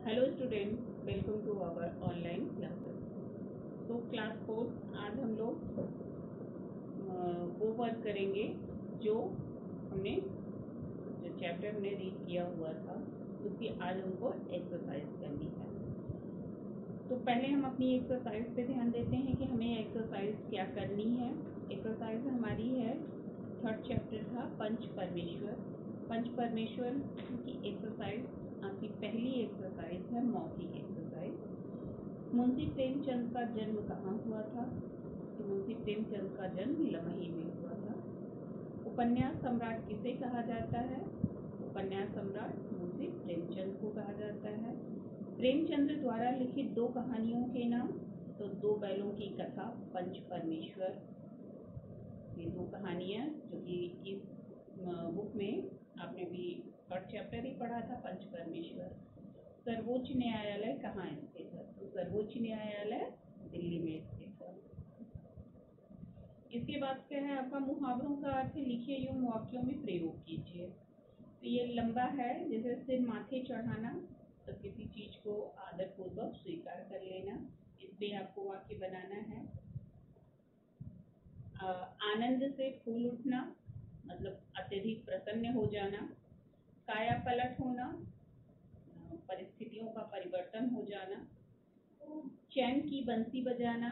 Hello student, welcome to our online classes. तो class 4 आज हम लोग वो वर्क करेंगे जो हमने जो चैप्टर हमने रीड किया हुआ था उसकी आज हमको एक्सरसाइज करनी है। तो पहले हम अपनी एक्सरसाइज पे ध्यान देते हैं कि हमें एक्सरसाइज क्या करनी है। एक्सरसाइज हमारी है 3rd चैप्टर था पंच परमेश्वर। पंच परमेश्वर की एक्सरसाइज आपकी पहली एक्सरसाइज है मौखिक एक्सरसाइज। मुंशी प्रेमचंद का जन्म कहाँ हुआ था? तो मुंशी प्रेमचंद का जन्म लमही में हुआ था। उपन्यास सम्राट किसे कहा जाता है? उपन्यास सम्राट मुंशी प्रेमचंद को कहा जाता है। प्रेमचंद द्वारा लिखित 2 कहानियों के नाम। तो 2 बैलों की कथा पंच परमेश्वर, ये 2 कहानियाँ जो कि इस बुक में आपने भी 3rd चैप्टर ही पढ़ा था पंच परमेश्वर। सर्वोच्च न्यायालय कहाँ स्थित है? तो सर्वोच्च न्यायालय दिल्ली में स्थित है। इसके बाद क्या है आपका मुहावरों का अर्थ लिखे एवं वाक्यों में प्रयोग कीजिए। तो ये लंबा है, जैसे सिर माथे चढ़ाना, तो किसी चीज को आदर पूर्वक स्वीकार कर लेना, इसलिए आपको वाक्य बनाना है। आनंद से फूल उठना मतलब अत्यधिक प्रसन्न हो जाना। काया पलट होना, परिस्थितियों का परिवर्तन हो जाना। चैन की बंसी बजाना,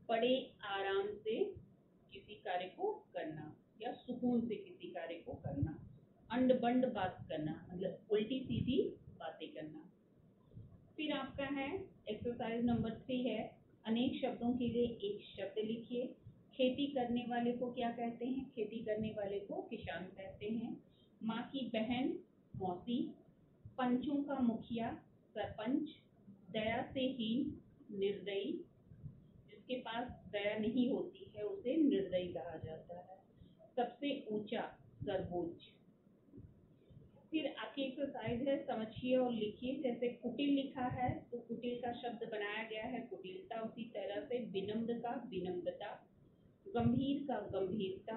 बड़े आराम से किसी कार्य को करना या सुकून से किसी कार्य को करना। अंड बंड बात करना मतलब उल्टी सीधी बातें करना। फिर आपका है एक्सरसाइज नंबर 3 है अनेक शब्दों के लिए एक शब्द लिखिए। खेती करने वाले को क्या कहते हैं? खेती करने वाले को किसान कहते हैं। माँ की बहन मौसी, पंचों का मुखिया सरपंच, दया से हीन निर्दयी, जिसके पास दया नहीं होती है उसे निर्दयी कहा जाता है। सबसे ऊंचा सर्वोच्च। फिर आपकी एक्सरसाइज है समझिए और लिखिए। जैसे कुटिल लिखा है तो कुटिल का शब्द बनाया गया है कुटिलता, उसी तरह से विनम्र का विनम्रता, गंभीर का गंभीरता,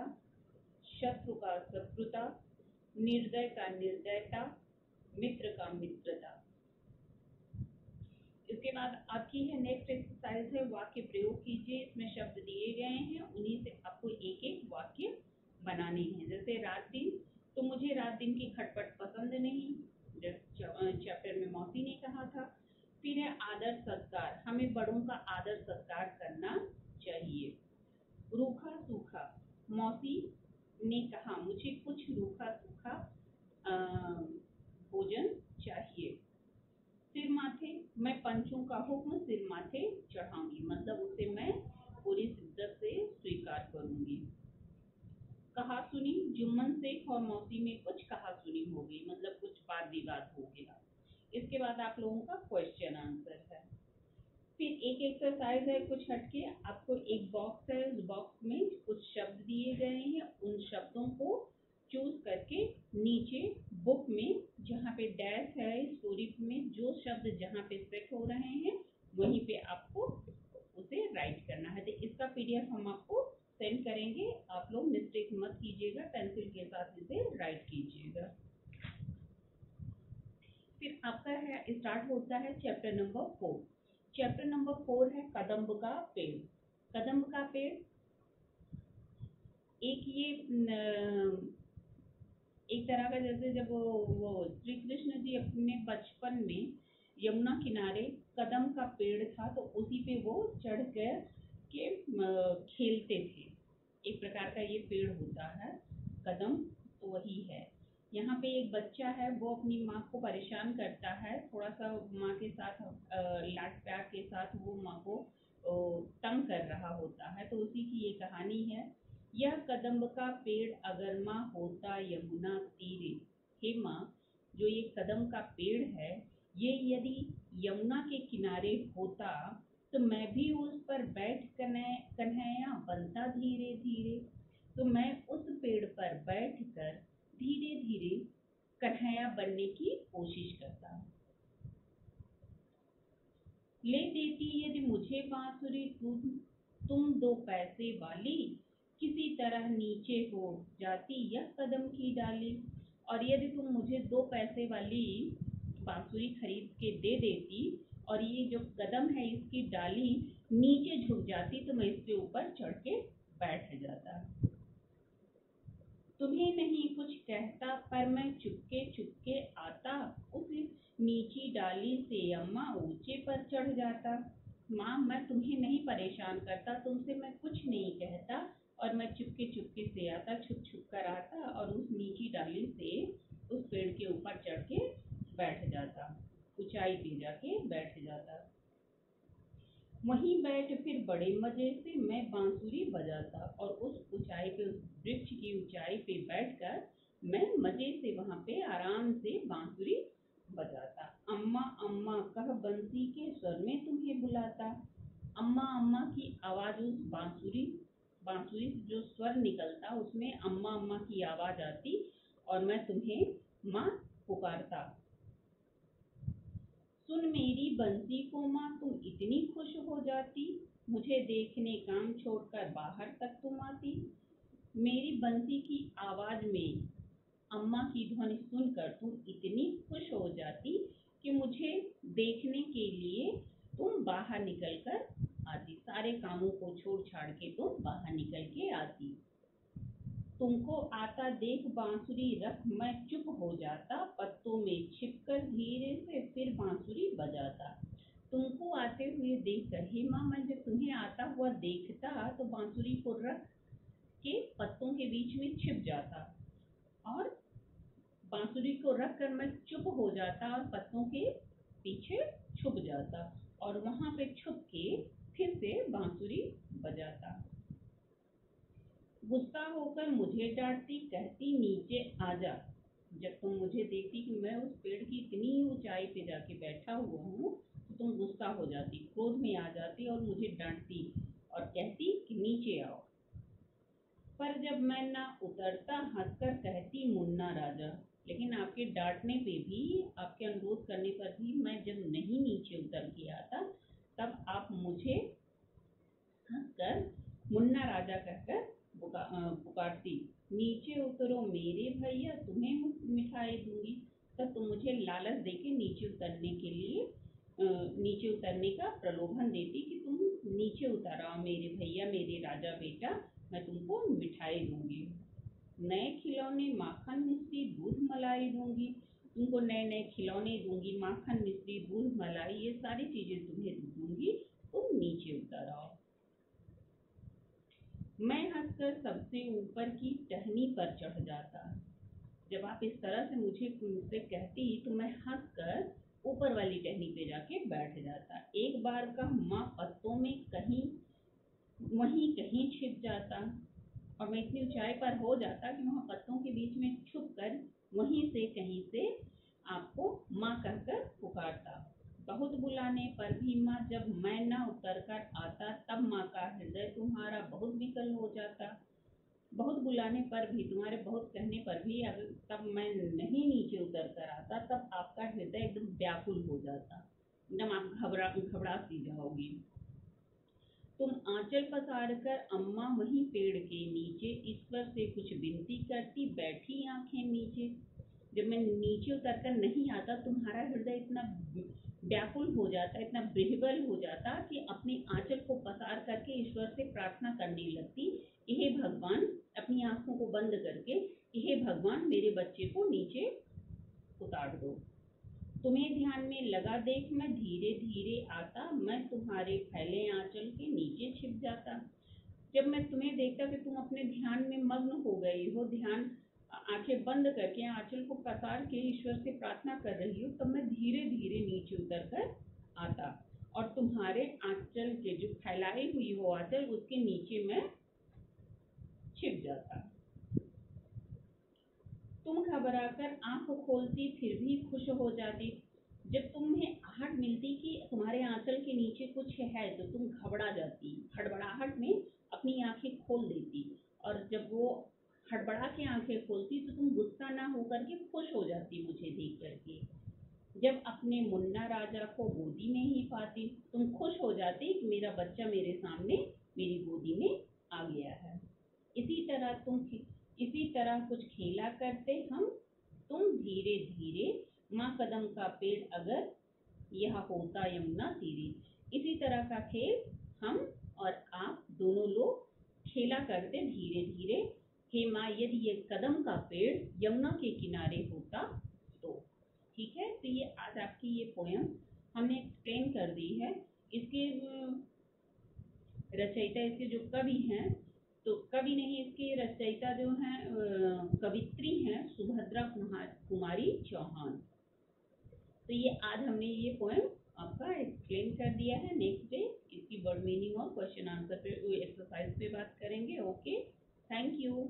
शत्रु का शत्रुता, निर्दय का निर्दयता, मित्र का मित्रता। इसके बाद आपकी है नेक्स्ट एक्सरसाइज है वाक्य प्रयोग कीजिए। इसमें शब्द दिए गए हैं, उन्हीं से आपको एक एक वाक्य बनाने हैं। जैसे रात दिन, तो मुझे रात दिन की खटपट पसंद नहीं, चैप्टर में मौसी ने कहा था। फिर है आदर सत्कार, हमें बड़ों का आदर सत्कार करना चाहिए। रूखा सूखा, मौसी ने कहा मुझे कुछ रूखा सूखा भोजन चाहिए। सिर माथे, मैं पंचों का हुक्म सिर माथे चढ़ाऊंगी मतलब उसे मैं पूरी शिद्दत से स्वीकार करूंगी। कहा सुनी, जुम्मन शेख और मौसी में कुछ कहा सुनी हो गई मतलब कुछ वाद विवाद हो गया। इसके बाद आप लोगों का क्वेश्चन आंसर है। फिर एक एक्सरसाइज है कुछ हटके, आपको एक बॉक्स है, उस बॉक्स में कुछ शब्द दिए गए हैं, उन शब्दों को चूज करके नीचे बुक में जहाँ पे डैश है स्टोरी में जो शब्द जहाँ पे सेट हो रहे हैं वहीं पे आपको उसे राइट करना है। तो इसका पीडीएफ हम आपको सेंड करेंगे, आप लोग मिस्टेक मत कीजिएगा, पेंसिल के साथ इसे राइट कीजिएगा। फिर आपका है स्टार्ट होता है चैप्टर नंबर 4। चैप्टर नंबर 4 है कदम्ब का पेड़। कदम्ब का पेड़ एक तरह का, जैसे जब वो श्री कृष्ण जी अपने बचपन में यमुना किनारे कदम का पेड़ था तो उसी पे वो चढ़ कर के खेलते थे। एक प्रकार का ये पेड़ होता है कदम, तो वही है। यहाँ पे एक बच्चा है, वो अपनी माँ को परेशान करता है, थोड़ा सा माँ के साथ लाड प्यार के साथ वो माँ को तंग कर रहा होता है, तो उसी की ये कहानी है। यह कदम्ब का पेड़ अगर माँ होता यमुना तीरे, हे माँ जो ये कदम का पेड़ है ये यदि यमुना के किनारे होता तो मैं भी उस पर बैठ कन्हैया बनता धीरे धीरे। तो मैं उस पेड़ पर बैठ कर धीरे धीरे कन्हैया बनने की कोशिश करता। ले देती यदि मुझे बांसुरी तुम 2 पैसे वाली, किसी तरह नीचे हो जाती यह कदम की डाली। और यदि तुम मुझे 2 पैसे वाली बांसुरी खरीद के दे देती और ये जो कदम है इसकी डाली नीचे झुक जाती तो मैं इसके ऊपर चढ़ के बैठ जाता। तुम्हें नहीं कुछ कहता पर मैं चुपके चुपके आता, उस नीची डाली से अम्मा ऊंचे पर चढ़ जाता। माँ, मैं तुम्हें नहीं परेशान करता, तुमसे मैं कुछ नहीं कहता और मैं चुपके चुपके से आता, छुप छुप कर आता और उस नीची डाली से उस पेड़ के ऊपर चढ़ के बैठ जाता, ऊंचाई पे जाके बैठ जाता। वहीं बैठ फिर बड़े मजे से मैं बांसुरी बजाता और उस ऊंचाई पे, उस वृक्ष की ऊंचाई पे बैठकर मैं मजे से वहां पे आराम से बांसुरी बजाता। अम्मा अम्मा कह बंसी के स्वर में तुम्हें बुलाता। अम्मा अम्मा की आवाज उस बांसुरी बांसुरी से जो स्वर निकलता उसमें अम्मा अम्मा की आवाज आती और मैं तुम्हें माँ पुकारता। सुन मेरी बंसी को माँ, तुम इतनी खुश हो जाती, मुझे देखने काम छोड़कर बाहर तक तुम आती। मेरी बंसी की आवाज में अम्मा की ध्वनि सुनकर तुम इतनी खुश हो जाती कि मुझे देखने के लिए तुम बाहर निकल कर आती, सारे कामों को छोड़ छाड़ के तुम बाहर निकल के आती। तुमको आता देख बांसुरी रख मैं चुप हो जाता, पत्तों में छिपकर धीरे से फिर बांसुरी बजाता। तुमको आते हुए देख कर, हे माँ, मैं जब तुम्हें आता हुआ देखता तो बांसुरी को रख के पत्तों के बीच में छिप जाता और बांसुरी को रख कर मैं चुप हो जाता और पत्तों के पीछे छुप जाता और वहां पे छुप के फिर से बांसुरी बजाता। गुस्सा होकर मुझे डांटती, कहती नीचे आ जा। जब तुम मुझे देखती कि मैं उस पेड़ की इतनी ऊंचाई पे जाके बैठा हुआ हूँ तो तुम गुस्सा हो जाती, क्रोध में आ जाती और मुझे डांटती और कहती कि नीचे आओ। पर जब मैं ना उतरता हंसकर कहती मुन्ना राजा। लेकिन आपके डांटने पे भी, आपके अनुरोध करने पर भी मैं जब नहीं नीचे उतर के आता तब आप मुझे हंसकर मुन्ना राजा कहकर पुकारती। नीचे उतरो मेरे भैया, तुम्हें मिठाई दूंगी। तब तुम मुझे लालच देके नीचे उतरने के लिए नीचे उतरने का प्रलोभन देती कि तुम नीचे उतर आओ मेरे भैया, मेरे राजा बेटा, मैं तुमको मिठाई दूंगी, नए खिलौने, माखन मिश्री, दूध मलाई दूंगी। तुमको नए नए खिलौने दूंगी, माखन मिश्री, दूध मलाई, ये सारी चीजें तुम्हें दूंगी, तुम नीचे उतर आओ। मैं हंसकर सबसे ऊपर की टहनी पर चढ़ जाता। जब आप इस तरह से मुझसे कहती तो मैं हंसकर ऊपर वाली टहनी पे जाके बैठ जाता। एक बार का माँ पत्तों में वहीं कहीं छिप जाता और मैं इतनी ऊंचाई पर हो जाता कि वहां पत्तों के बीच में छुप कर वहीं से कहीं से आपको माँ कहकर पुकारता। बहुत बुलाने पर भी माँ, जब मैं न उतर कर आता तब माँ का हृदय तुम्हारा बहुत विकल हो जाता। बहुत बुलाने पर भी, तुम्हारे बहुत कहने पर भी अगर तब मैं नहीं नीचे उतर कर आता तब आपका हृदय एकदम व्याकुल हो जाता, एकदम आप घबरा सी जाओगी। तुम आंचल पसार कर अम्मा वहीं पेड़ के नीचे ईश्वर से कुछ विनती करती, बैठी आंखें नीचे। जब मैं नीचे उतर कर नहीं आता तुम्हारा हृदय इतना व्याकुल हो जाता, इतना बेहबल हो जाता कि अपने आंचल को पसार करके ईश्वर से प्रार्थना करने लगती, हे भगवान, अपनी आंखों को बंद करके, हे भगवान, मेरे बच्चे को नीचे उतार दो। तुम्हें ध्यान में लगा देख मैं धीरे धीरे आता, मैं तुम्हारे फैले आंचल के नीचे छिप जाता। जब मैं तुम्हें देखता कि तुम अपने ध्यान में मग्न हो गई हो, ध्यान आंखें बंद करके आंचल को पसार के ईश्वर से प्रार्थना कर रही हो, तब मैं धीरे धीरे नीचे उतर कर आता और तुम्हारे आंचल के जो फैलाई हुई हो आंचल उसके नीचे मैं छिप जाता। तुम घबराकर आंख खोलती फिर भी खुश हो जाती। जब तुम्हें आहट मिलती कि तुम्हारे आंचल के नीचे कुछ है तो तुम घबरा जाती, हड़बड़ाहट में अपनी आंखें खोल देती और जब वो हड़बड़ा के आंखें खोलती तो तुम गुस्सा ना होकर के खुश हो जाती मुझे देख करके। जब अपने मुन्ना राजा को गोदी में ही पाती तुम खुश हो जाती कि मेरा बच्चा मेरे सामने मेरी गोदी में आ गया है। इसी तरह कुछ खेला करते हम तुम धीरे धीरे, माँ कदम का पेड़ अगर, यह होता यमुना तीरे। इसी तरह का खेल हम और आप दोनों लोग खेला करते धीरे धीरे। हे माँ यदि ये कदम का पेड़ यमुना के किनारे होता तो। ठीक है, तो ये आज आपकी ये पोयम हमने एक्सप्लेन कर दी है। इसके रचयिता, इसके जो कवि हैं, तो कवि नहीं, इसके रचयिता जो हैं कवित्री हैं सुभद्रा कुमारी चौहान। तो ये आज हमने ये पोएम आपका एक्सप्लेन कर दिया है। नेक्स्ट डे इसकी वर्ड मीनिंग और क्वेश्चन आंसर पे एक्सरसाइज पे बात करेंगे। Okay, thank you.